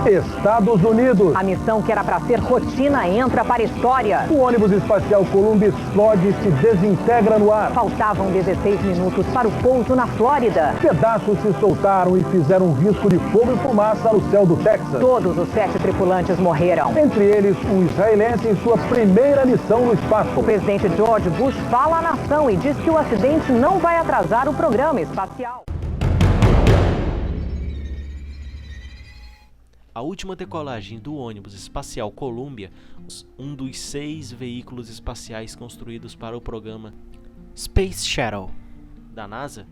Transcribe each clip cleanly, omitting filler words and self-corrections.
Estados Unidos. A missão que era para ser rotina entra para a história. O ônibus espacial Columbia explode e se desintegra no ar. Faltavam 16 minutos para o pouso na Flórida. Pedaços se soltaram e fizeram um risco de fogo e fumaça no céu do Texas. Todos os 7 tripulantes morreram. Entre eles, um israelense em sua primeira missão no espaço. O presidente George Bush fala à nação e diz que o acidente não vai atrasar o programa espacial. A última decolagem do ônibus espacial Columbia, um dos 6 veículos espaciais construídos para o programa Space Shuttle da NASA,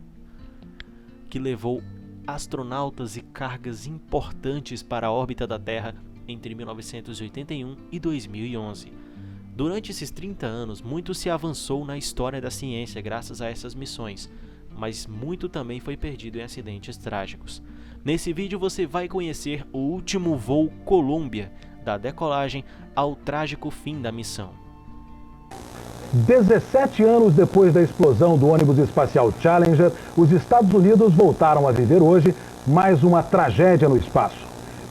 que levou astronautas e cargas importantes para a órbita da Terra entre 1981 e 2011. Durante esses 30 anos, muito se avançou na história da ciência graças a essas missões, mas muito também foi perdido em acidentes trágicos. Nesse vídeo você vai conhecer o último voo Columbia, da decolagem ao trágico fim da missão. 17 anos depois da explosão do ônibus espacial Challenger, os Estados Unidos voltaram a viver hoje mais uma tragédia no espaço.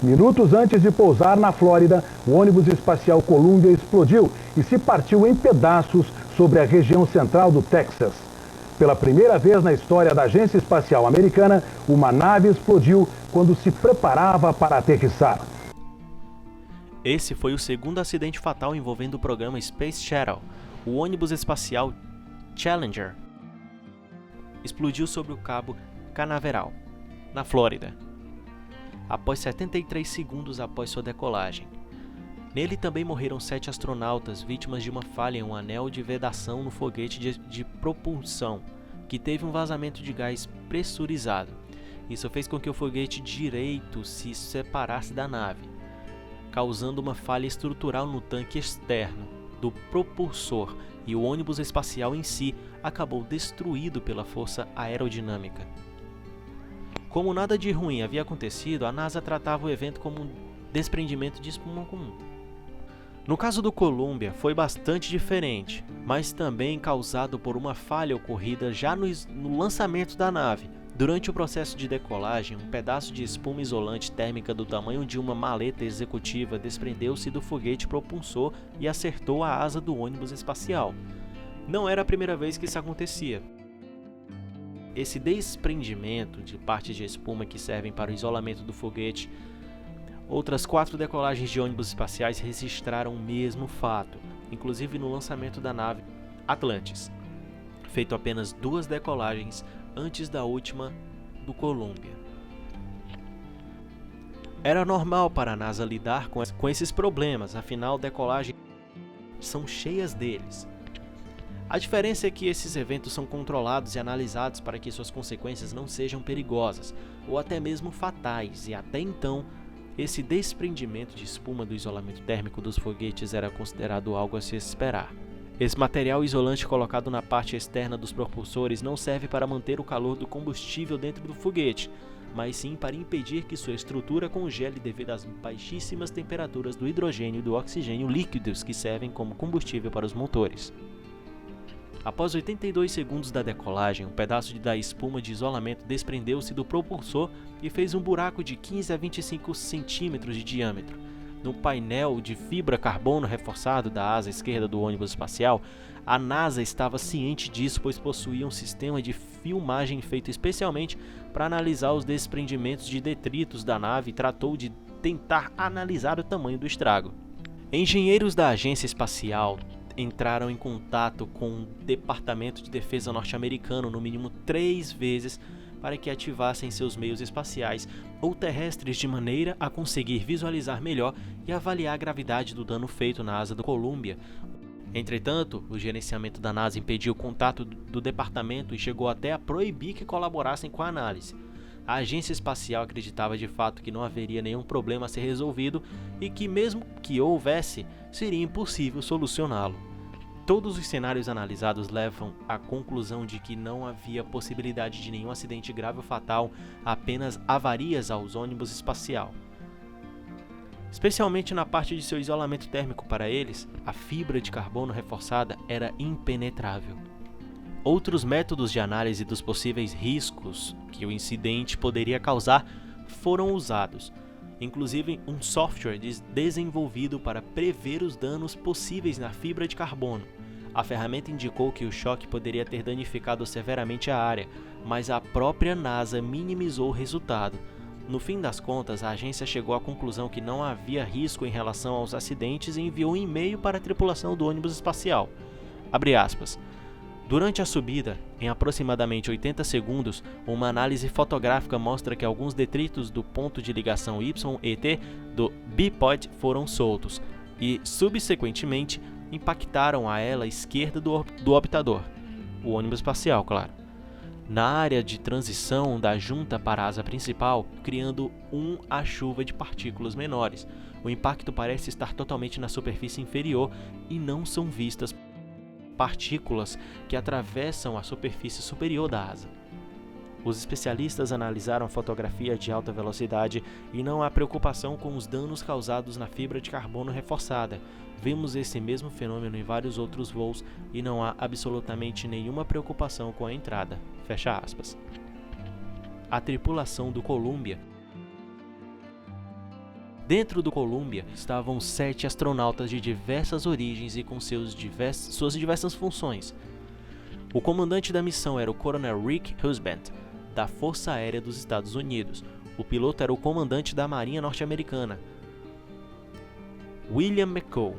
Minutos antes de pousar na Flórida, o ônibus espacial Columbia explodiu e se partiu em pedaços sobre a região central do Texas. Pela primeira vez na história da Agência Espacial Americana, uma nave explodiu quando se preparava para aterrissar. Esse foi o segundo acidente fatal envolvendo o programa Space Shuttle. O ônibus espacial Challenger explodiu sobre o Cabo Canaveral, na Flórida, após 73 segundos após sua decolagem. Nele também morreram 7 astronautas, vítimas de uma falha em um anel de vedação no foguete de propulsão, que teve um vazamento de gás pressurizado. Isso fez com que o foguete direito se separasse da nave, causando uma falha estrutural no tanque externo do propulsor, e o ônibus espacial em si acabou destruído pela força aerodinâmica. Como nada de ruim havia acontecido, a NASA tratava o evento como um desprendimento de espuma comum. No caso do Columbia, foi bastante diferente, mas também causado por uma falha ocorrida já no lançamento da nave. Durante o processo de decolagem, um pedaço de espuma isolante térmica do tamanho de uma maleta executiva desprendeu-se do foguete propulsor e acertou a asa do ônibus espacial. Não era a primeira vez que isso acontecia. Esse desprendimento de partes de espuma que servem para o isolamento do foguete. Outras 4 decolagens de ônibus espaciais registraram o mesmo fato, inclusive no lançamento da nave Atlantis, feito apenas 2 decolagens antes da última do Columbia. Era normal para a NASA lidar com esses problemas, afinal decolagens são cheias deles. A diferença é que esses eventos são controlados e analisados para que suas consequências não sejam perigosas ou até mesmo fatais, e até então esse desprendimento de espuma do isolamento térmico dos foguetes era considerado algo a se esperar. Esse material isolante colocado na parte externa dos propulsores não serve para manter o calor do combustível dentro do foguete, mas sim para impedir que sua estrutura congele devido às baixíssimas temperaturas do hidrogênio e do oxigênio líquidos que servem como combustível para os motores. Após 82 segundos da decolagem, um pedaço da espuma de isolamento desprendeu-se do propulsor e fez um buraco de 15 a 25 centímetros de diâmetro. No painel de fibra carbono reforçado da asa esquerda do ônibus espacial, a NASA estava ciente disso, pois possuía um sistema de filmagem feito especialmente para analisar os desprendimentos de detritos da nave e tratou de tentar analisar o tamanho do estrago. Engenheiros da agência espacial entraram em contato com o Departamento de Defesa norte-americano no mínimo 3 vezes para que ativassem seus meios espaciais ou terrestres de maneira a conseguir visualizar melhor e avaliar a gravidade do dano feito na asa do Columbia. Entretanto, o gerenciamento da NASA impediu o contato do departamento e chegou até a proibir que colaborassem com a análise. A agência espacial acreditava de fato que não haveria nenhum problema a ser resolvido e que, mesmo que houvesse, seria impossível solucioná-lo. Todos os cenários analisados levam à conclusão de que não havia possibilidade de nenhum acidente grave ou fatal, apenas avarias aos ônibus espacial. Especialmente na parte de seu isolamento térmico para eles, a fibra de carbono reforçada era impenetrável. Outros métodos de análise dos possíveis riscos que o incidente poderia causar foram usados, inclusive um software desenvolvido para prever os danos possíveis na fibra de carbono. A ferramenta indicou que o choque poderia ter danificado severamente a área, mas a própria NASA minimizou o resultado. No fim das contas, a agência chegou à conclusão que não havia risco em relação aos acidentes e enviou um e-mail para a tripulação do ônibus espacial. Abre aspas. Durante a subida, em aproximadamente 80 segundos, uma análise fotográfica mostra que alguns detritos do ponto de ligação YET do bipod foram soltos e, subsequentemente, impactaram a ala esquerda do orbitador, o ônibus espacial, claro, na área de transição da junta para a asa principal, criando a chuva de partículas menores. O impacto parece estar totalmente na superfície inferior e não são vistas partículas que atravessam a superfície superior da asa. Os especialistas analisaram a fotografia de alta velocidade e não há preocupação com os danos causados na fibra de carbono reforçada. Vimos esse mesmo fenômeno em vários outros voos e não há absolutamente nenhuma preocupação com a entrada. Fecha aspas. A tripulação do Columbia. Dentro do Columbia estavam 7 astronautas de diversas origens e com suas diversas funções. O comandante da missão era o Coronel Rick Husband, da Força Aérea dos Estados Unidos. O piloto era o comandante da Marinha Norte-Americana, William McCall.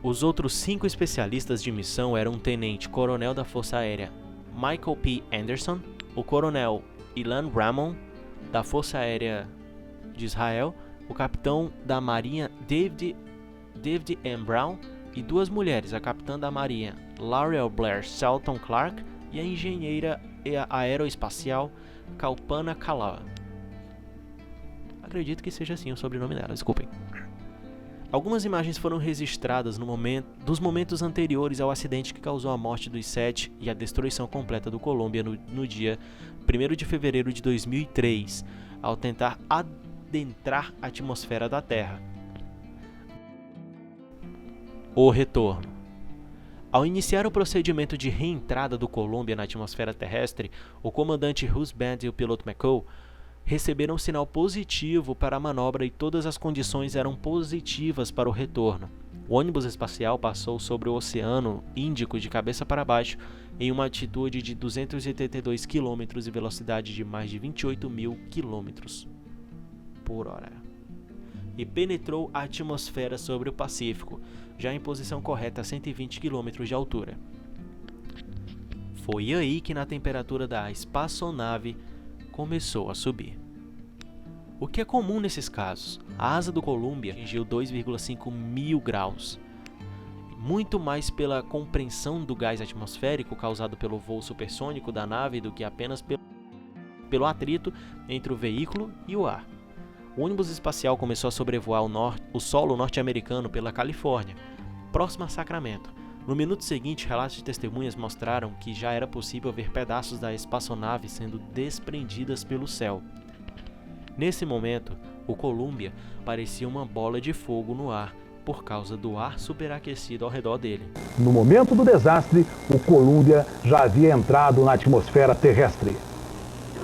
Os outros 5 especialistas de missão eram o tenente-coronel da Força Aérea Michael P. Anderson, o coronel Ilan Ramon, da Força Aérea de Israel, o capitão da Marinha David M. Brown e 2 mulheres, a capitã da Marinha Laurel Blair Shelton Clark e a engenheira aeroespacial Kalpana Kalawa. Acredito que seja assim o sobrenome dela, desculpem. Algumas imagens foram registradas dos momentos anteriores ao acidente que causou a morte dos 7 e a destruição completa do Columbia no dia 1º de fevereiro de 2003, ao tentar adentrar a atmosfera da Terra. O retorno. Ao iniciar o procedimento de reentrada do Columbia na atmosfera terrestre, o comandante Husband e o piloto McCall receberam um sinal positivo para a manobra e todas as condições eram positivas para o retorno. O ônibus espacial passou sobre o Oceano Índico de cabeça para baixo em uma altitude de 282 km e velocidade de mais de 28.000 km por hora. E penetrou a atmosfera sobre o Pacífico, já em posição correta a 120 km de altura. Foi aí que na temperatura da espaçonave começou a subir. O que é comum nesses casos? A asa do Columbia atingiu 2,5 mil graus, muito mais pela compreensão do gás atmosférico causado pelo voo supersônico da nave do que apenas pelo atrito entre o veículo e o ar. O ônibus espacial começou a sobrevoar o solo norte-americano pela Califórnia, próximo a Sacramento. No minuto seguinte, relatos de testemunhas mostraram que já era possível ver pedaços da espaçonave sendo desprendidas pelo céu. Nesse momento, o Columbia parecia uma bola de fogo no ar, por causa do ar superaquecido ao redor dele. No momento do desastre, o Columbia já havia entrado na atmosfera terrestre.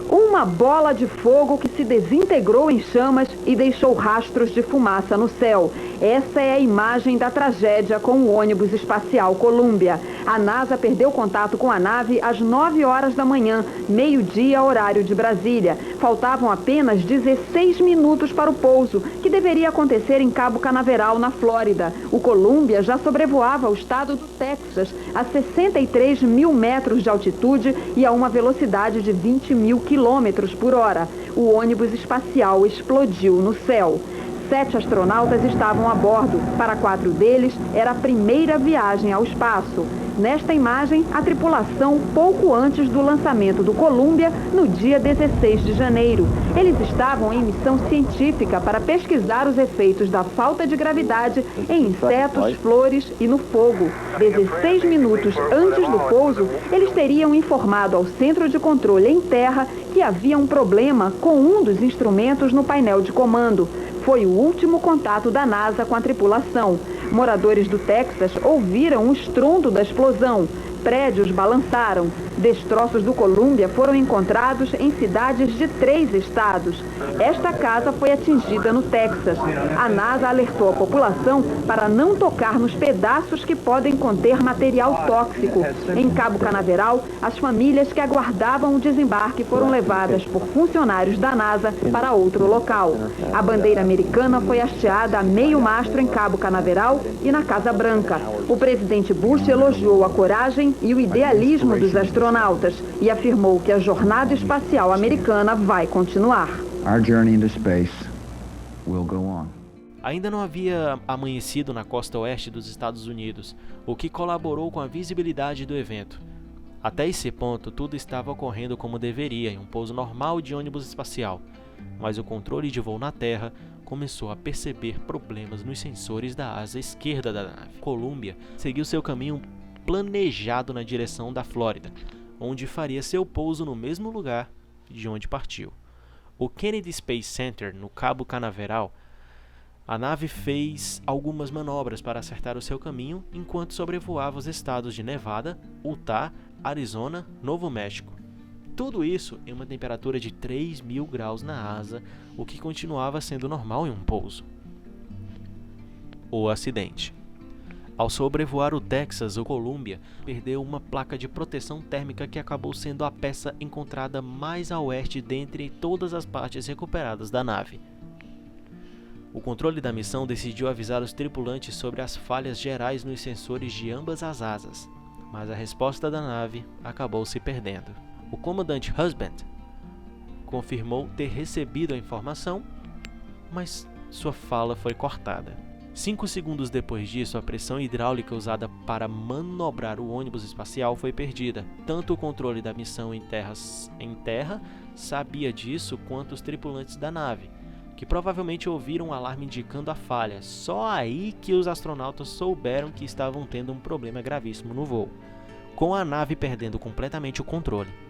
Uma bola de fogo que se desintegrou em chamas e deixou rastros de fumaça no céu. Essa é a imagem da tragédia com o ônibus espacial Columbia. A NASA perdeu contato com a nave às 9 horas da manhã, meio-dia, horário de Brasília. Faltavam apenas 16 minutos para o pouso, que deveria acontecer em Cabo Canaveral, na Flórida. O Columbia já sobrevoava o estado do Texas a 63 mil metros de altitude e a uma velocidade de 20.000 quilômetros por hora. O ônibus espacial explodiu no céu. 7 astronautas estavam a bordo. Para 4 deles, era a primeira viagem ao espaço. Nesta imagem, a tripulação pouco antes do lançamento do Columbia, no dia 16 de janeiro. Eles estavam em missão científica para pesquisar os efeitos da falta de gravidade em insetos, flores e no fogo. 16 minutos antes do pouso, eles teriam informado ao centro de controle em terra que havia um problema com um dos instrumentos no painel de comando. Foi o último contato da NASA com a tripulação. Moradores do Texas ouviram o estrondo da explosão. prédios balançaram. Destroços do Columbia foram encontrados em cidades de 3 estados. Esta casa foi atingida no Texas. A NASA alertou a população para não tocar nos pedaços que podem conter material tóxico. Em Cabo Canaveral, as famílias que aguardavam o desembarque foram levadas por funcionários da NASA para outro local. A bandeira americana foi hasteada a meio mastro em Cabo Canaveral e na Casa Branca. O presidente Bush elogiou a coragem e o idealismo dos astronautas e afirmou que a jornada espacial americana vai continuar. Our journey into space will go on. Ainda não havia amanhecido na costa oeste dos Estados Unidos, o que colaborou com a visibilidade do evento. Até esse ponto, tudo estava ocorrendo como deveria em um pouso normal de ônibus espacial, mas o controle de voo na Terra começou a perceber problemas nos sensores da asa esquerda da nave. Columbia seguiu seu caminho planejado na direção da Flórida, onde faria seu pouso no mesmo lugar de onde partiu. O Kennedy Space Center, no Cabo Canaveral, a nave fez algumas manobras para acertar o seu caminho enquanto sobrevoava os estados de Nevada, Utah, Arizona, Novo México. Tudo isso em uma temperatura de 3.000 graus na asa, o que continuava sendo normal em um pouso. O acidente. Ao sobrevoar o Texas, o Columbia perdeu uma placa de proteção térmica que acabou sendo a peça encontrada mais a oeste dentre todas as partes recuperadas da nave. O controle da missão decidiu avisar os tripulantes sobre as falhas gerais nos sensores de ambas as asas, mas a resposta da nave acabou se perdendo. O comandante Husband confirmou ter recebido a informação, mas sua fala foi cortada. 5 segundos depois disso, a pressão hidráulica usada para manobrar o ônibus espacial foi perdida. Tanto o controle da missão em terra sabia disso quanto os tripulantes da nave, que provavelmente ouviram um alarme indicando a falha. Só aí que os astronautas souberam que estavam tendo um problema gravíssimo no voo, com a nave perdendo completamente o controle.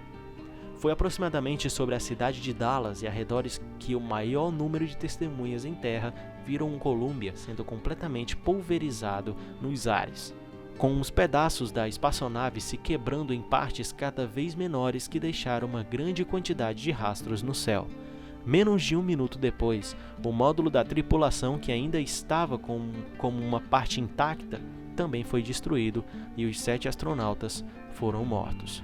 Foi aproximadamente sobre a cidade de Dallas e arredores que o maior número de testemunhas em terra viram um Columbia sendo completamente pulverizado nos ares, com os pedaços da espaçonave se quebrando em partes cada vez menores que deixaram uma grande quantidade de rastros no céu. Menos de 1 minuto depois, o módulo da tripulação, que ainda estava como uma parte intacta, também foi destruído e os 7 astronautas foram mortos.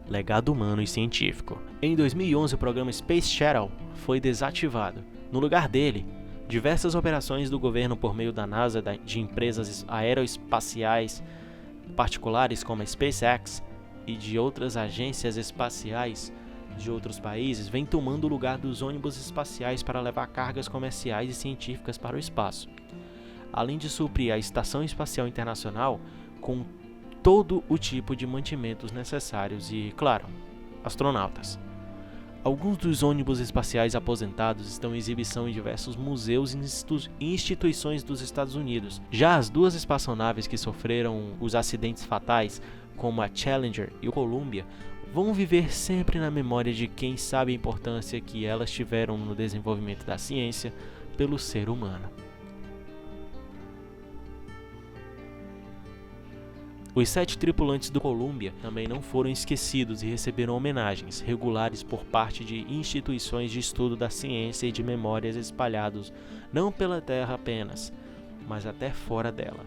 Legado humano e científico. Em 2011, o programa Space Shuttle foi desativado. No lugar dele, diversas operações do governo por meio da NASA, de empresas aeroespaciais particulares como a SpaceX e de outras agências espaciais de outros países, vem tomando o lugar dos ônibus espaciais para levar cargas comerciais e científicas para o espaço, além de suprir a Estação Espacial Internacional com todo o tipo de mantimentos necessários e, claro, astronautas. Alguns dos ônibus espaciais aposentados estão em exibição em diversos museus e instituições dos Estados Unidos. Já as 2 espaçonaves que sofreram os acidentes fatais, como a Challenger e o Columbia, vão viver sempre na memória de quem sabe a importância que elas tiveram no desenvolvimento da ciência pelo ser humano. Os 7 tripulantes do Columbia também não foram esquecidos e receberam homenagens regulares por parte de instituições de estudo da ciência e de memórias espalhados não pela Terra apenas, mas até fora dela,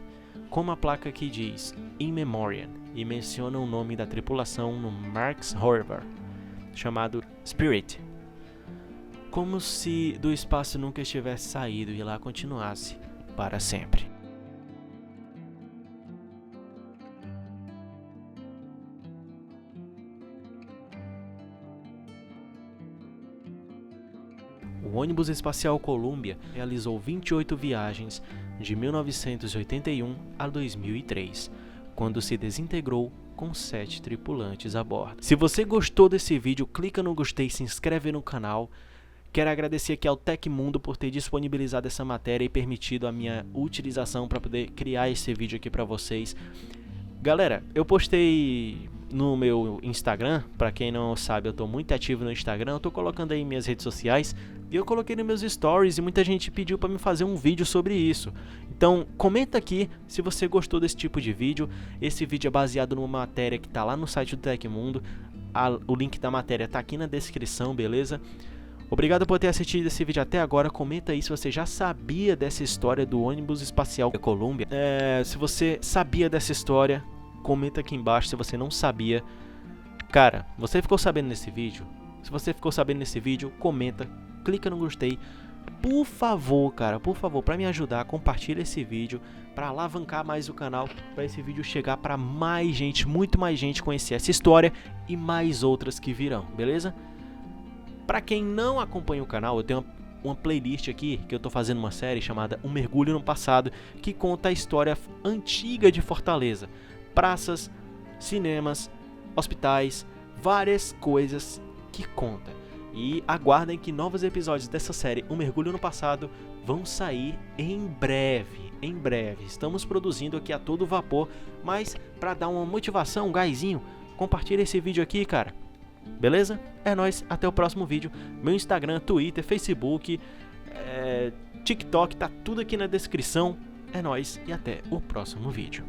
como a placa que diz In Memoriam e menciona o nome da tripulação no Marx Rover, chamado Spirit, como se do espaço nunca estivesse saído e lá continuasse para sempre. O ônibus espacial Columbia realizou 28 viagens de 1981 a 2003, quando se desintegrou com 7 tripulantes a bordo. Se você gostou desse vídeo, clica no gostei e se inscreve no canal. Quero agradecer aqui ao Tecmundo por ter disponibilizado essa matéria e permitido a minha utilização para poder criar esse vídeo aqui para vocês. Galera, eu postei no meu Instagram, para quem não sabe, eu estou muito ativo no Instagram, eu estou colocando aí minhas redes sociais, e eu coloquei nos meus stories e muita gente pediu para me fazer um vídeo sobre isso. Então comenta aqui se você gostou desse tipo de vídeo. Esse vídeo é baseado numa matéria que está lá no site do Tecmundo. O link da matéria está aqui na descrição, beleza? Obrigado por ter assistido esse vídeo até agora. Comenta aí se você já sabia dessa história do ônibus espacial Columbia. Se você sabia dessa história, comenta aqui embaixo. Se você não sabia, cara, você ficou sabendo nesse vídeo? Se você ficou sabendo nesse vídeo, comenta, clica no gostei. Por favor, cara, por favor, para me ajudar, compartilha esse vídeo para alavancar mais o canal, para esse vídeo chegar para mais gente, muito mais gente conhecer essa história e mais outras que virão, beleza? Para quem não acompanha o canal, eu tenho uma playlist aqui que eu tô fazendo uma série chamada Um Mergulho no Passado, que conta a história antiga de Fortaleza, praças, cinemas, hospitais, várias coisas que conta. E aguardem que novos episódios dessa série Um Mergulho no Passado vão sair em breve. Em breve. Estamos produzindo aqui a todo vapor, mas para dar uma motivação, um gásinho, compartilha esse vídeo aqui, cara. Beleza? É nóis, até o próximo vídeo. Meu Instagram, Twitter, Facebook, TikTok, tá tudo aqui na descrição. É nóis e até o próximo vídeo.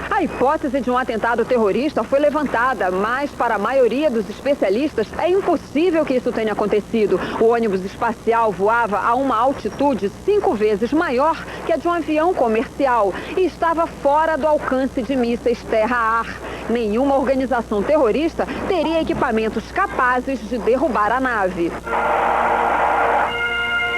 A hipótese de um atentado terrorista foi levantada, mas para a maioria dos especialistas é impossível que isso tenha acontecido. O ônibus espacial voava a uma altitude 5 vezes maior que a de um avião comercial e estava fora do alcance de mísseis terra-ar. Nenhuma organização terrorista teria equipamentos capazes de derrubar a nave.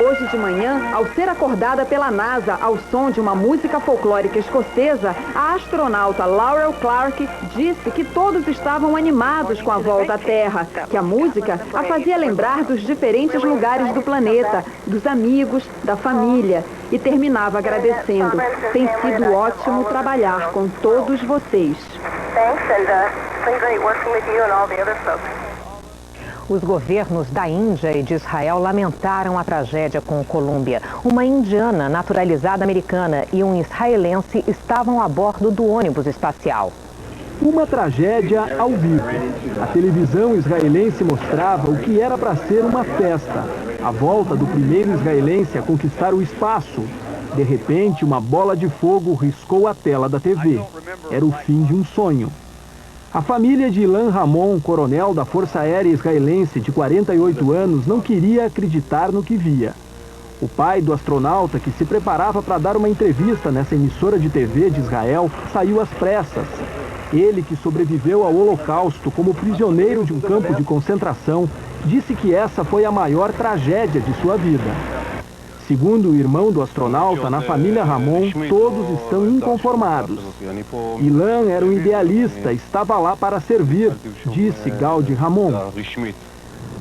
Hoje de manhã, ao ser acordada pela NASA ao som de uma música folclórica escocesa, a astronauta Laurel Clark disse que todos estavam animados com a volta à Terra, que a música a fazia lembrar dos diferentes lugares do planeta, dos amigos, da família, e terminava agradecendo. Tem sido ótimo trabalhar com todos vocês. Os governos da Índia e de Israel lamentaram a tragédia com o Columbia. Uma indiana naturalizada americana e um israelense estavam a bordo do ônibus espacial. Uma tragédia ao vivo. A televisão israelense mostrava o que era para ser uma festa. A volta do primeiro israelense a conquistar o espaço. De repente, uma bola de fogo riscou a tela da TV. Era o fim de um sonho. A família de Ilan Ramon, coronel da Força Aérea Israelense de 48 anos, não queria acreditar no que via. O pai do astronauta, que se preparava para dar uma entrevista nessa emissora de TV de Israel, saiu às pressas. Ele, que sobreviveu ao Holocausto como prisioneiro de um campo de concentração, disse que essa foi a maior tragédia de sua vida. Segundo o irmão do astronauta, na família Ramon, todos estão inconformados. Ilan era um idealista, estava lá para servir, disse Gaudi Ramon.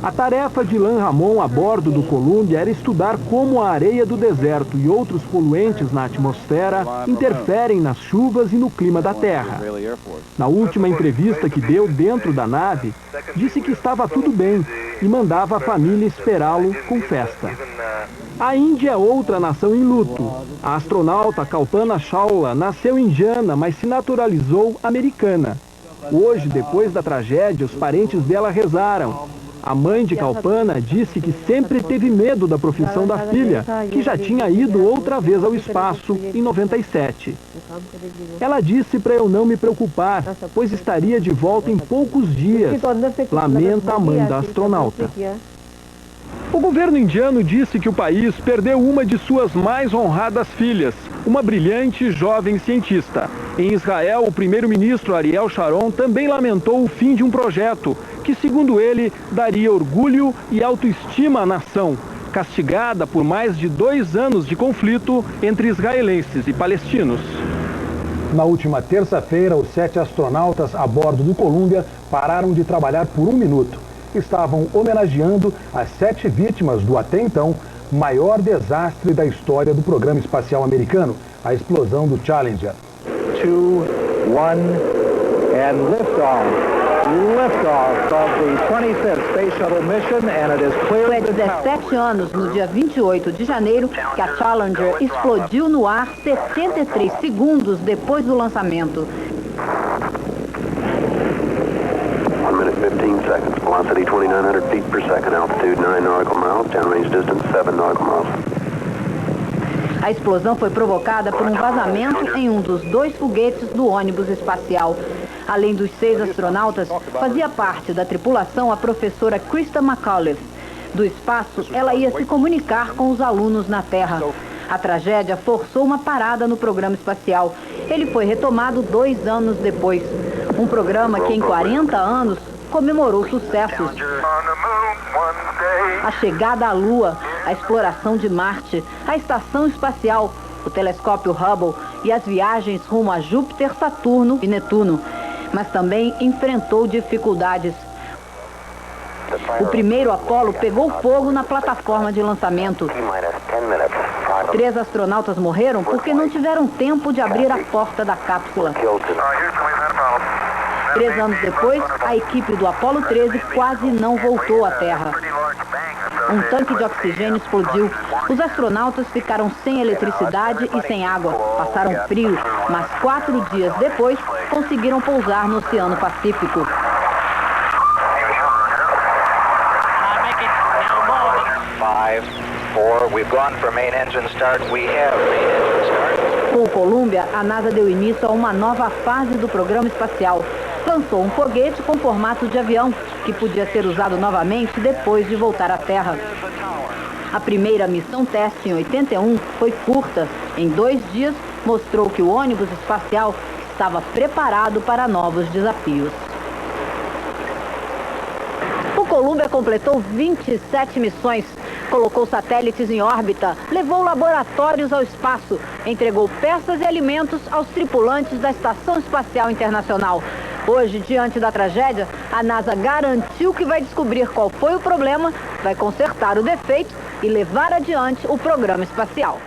A tarefa de Ilan Ramon a bordo do Columbia era estudar como a areia do deserto e outros poluentes na atmosfera interferem nas chuvas e no clima da Terra. Na última entrevista que deu dentro da nave, disse que estava tudo bem e mandava a família esperá-lo com festa. A Índia é outra nação em luto. A astronauta Kalpana Chawla nasceu indiana, mas se naturalizou americana. Hoje, depois da tragédia, os parentes dela rezaram. A mãe de Kalpana disse que sempre teve medo da profissão da filha, que já tinha ido outra vez ao espaço em 97. Ela disse para eu não me preocupar, pois estaria de volta em poucos dias, lamenta a mãe da astronauta. O governo indiano disse que o país perdeu uma de suas mais honradas filhas, uma brilhante jovem cientista. Em Israel, o primeiro-ministro Ariel Sharon também lamentou o fim de um projeto que, segundo ele, daria orgulho e autoestima à nação, castigada por mais de 2 anos de conflito entre israelenses e palestinos. Na última terça-feira, os 7 astronautas a bordo do Columbia pararam de trabalhar por 1 minuto. Estavam homenageando as 7 vítimas do até então maior desastre da história do programa espacial americano, a explosão do Challenger. 2, 1, and liftoff. Liftoff of the 25th Space Shuttle mission, and it is clear. Foi há 17 anos, no dia 28 de janeiro, que a Challenger explodiu no ar 73 segundos depois do lançamento. 1 minute 15 seconds. Velocity 2,900 feet per second, altitude 9 nautical miles, downrange distance 7 nautical miles. A explosão foi provocada por um vazamento em um dos 2 foguetes do ônibus espacial. Além dos 6 astronautas, fazia parte da tripulação a professora Krista McAuliffe. Do espaço, ela ia se comunicar com os alunos na Terra. A tragédia forçou uma parada no programa espacial. Ele foi retomado 2 anos depois. Um programa que em 40 anos comemorou sucessos. A chegada à Lua, a exploração de Marte, a estação espacial, o telescópio Hubble e as viagens rumo a Júpiter, Saturno e Netuno. Mas também enfrentou dificuldades. O primeiro Apollo pegou fogo na plataforma de lançamento. 3 astronautas morreram porque não tiveram tempo de abrir a porta da cápsula. 3 anos depois, a equipe do Apollo 13 quase não voltou à Terra. Um tanque de oxigênio explodiu. Os astronautas ficaram sem eletricidade e sem água. Passaram frio, mas 4 dias depois conseguiram pousar no Oceano Pacífico. Com o Columbia, a NASA deu início a uma nova fase do programa espacial. Lançou um foguete com formato de avião, que podia ser usado novamente depois de voltar à Terra. A primeira missão teste em 81 foi curta. Em 2 dias, mostrou que o ônibus espacial estava preparado para novos desafios. O Columbia completou 27 missões, colocou satélites em órbita, levou laboratórios ao espaço, entregou peças e alimentos aos tripulantes da Estação Espacial Internacional. Hoje, diante da tragédia, a NASA garantiu que vai descobrir qual foi o problema, vai consertar o defeito e levar adiante o programa espacial.